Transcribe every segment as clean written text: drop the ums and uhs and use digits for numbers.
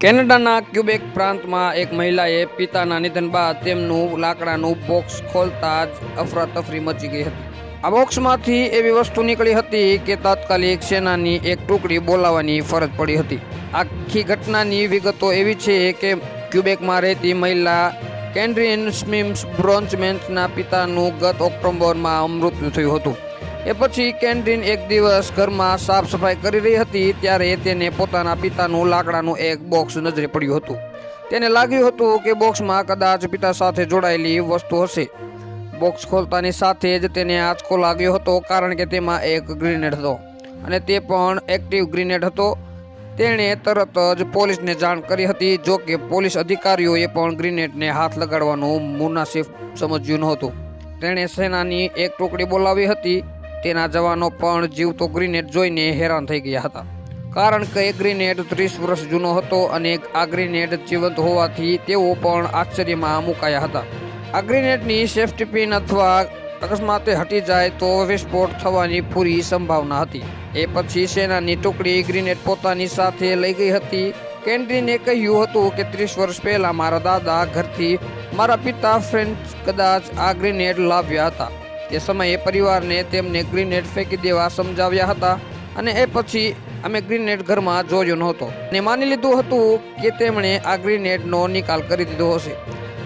કેનેડાના ક્યુબેક પ્રાંતમાં એક મહિલાએ પિતાના નિધન બાદ તેમનું લાકડાનું બોક્સ ખોલતા જ અફરાતફરી મચી ગઈ હતી. આ બોક્સમાંથી એવી વસ્તુ નીકળી હતી કે તાત્કાલિક સેનાની એક ટુકડી બોલાવવાની ફરજ પડી હતી. આખી ઘટનાની વિગતો એવી છે કે ક્યુબેકમાં રહેતી મહિલા કેન્ડ્રીન સ્મિમ્સ બ્રોન્ચમેન્સના પિતાનું ગત ઓક્ટોબરમાં મૃત્યુ થયું હતું. એ પછી કેન્ડ્રીન એક દિવસ ઘરમાં સાફ સફાઈ કરી રહી હતી ત્યારે તેને પોતાના પિતાનું લાકડાનું એક બોક્સ નજરે પડ્યું હતું. તેને લાગ્યું હતું કે બોક્સમાં કદાચ પિતા સાથે જોડાયેલી વસ્તુ હશે. બોક્સ ખોલતાની સાથે જ તેને આંચકો લાગ્યો હતો કારણ કે તેમાં એક ગ્રેનેડ હતો અને તે પણ એક્ટિવ ગ્રેનેડ હતો. તેણે તરત જ પોલીસને જાણ કરી હતી. જો કે પોલીસ અધિકારીઓએ પણ ગ્રેનેડને હાથ લગાડવાનું મુનાસિબ સમજ્યું નહોતું. તેણે સેનાની એક ટુકડી બોલાવી હતી. તેના જવાનો પણ જીવતો ગ્રેનેડ જોઈને હેરાન થઈ ગયા હતા કારણ કે ગ્રેનેડ 30 વર્ષ જૂનો હતો અને આ ગ્રેનેડ જીવંત હોવાથી તેઓ પણ આશ્ચર્યમાં મુકાયા હતા. આ ગ્રેનેડની સેફ્ટી પિન અથવા અકસ્માતે હટી જાય તો વિસ્ફોટ થવાની પૂરી સંભાવના હતી. એ પછી સેનાની ટુકડી ગ્રેનેડ પોતાની સાથે લઈ ગઈ હતી. કેન્ડ્રીને કહ્યું હતું કે 30 વર્ષ પહેલા મારા દાદા ઘરથી મારા પિતા ફ્રેન્ચ કદાચ આ ગ્રેનેડ લાવ્યા હતા. તે સમયે પરિવારને તેમને ગ્રેનેડ ફેંકી દેવા સમજાવ્યા હતા અને એ પછી અમે ગ્રેનેડ ઘરમાં જોયો નહોતો અને માની લીધું હતું કે તેમણે આ ગ્રેનેડનો નિકાલ કરી દીધો હશે.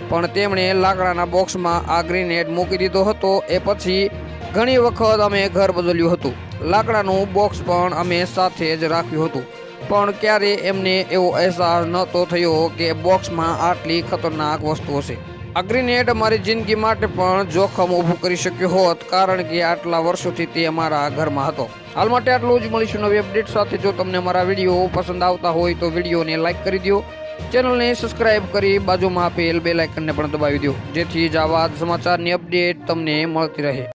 પણ તેમણે લાકડાના બોક્સમાં આ ગ્રેનેડ મૂકી દીધો હતો. એ પછી ઘણી વખત અમે ઘર બદલ્યું હતું. લાકડાનું બોક્સ પણ અમે સાથે જ રાખ્યું હતું પણ ક્યારે એમને એવો અહેસાસ નહોતો થયો કે બોક્સમાં આટલી ખતરનાક વસ્તુ હશે. આ ગ્રેનેડ અમારી જિંદગી માટે પણ જોખમ ઊભું કરી શક્યો હોત કારણ કે આટલા વર્ષોથી તે અમારા ઘરમાં હતો. હાલ માટે આટલું જ. મળીશું નવી અપડેટ સાથે. જો તમને અમારા વિડીયો પસંદ આવતા હોય તો વિડીયોને લાઇક કરી દો, ચેનલને સબસ્ક્રાઇબ કરી બાજુમાં આપેલ બેલ આઇકનને પણ દબાવી દો જેથી જ આવા સમાચારની અપડેટ તમને મળતી રહે.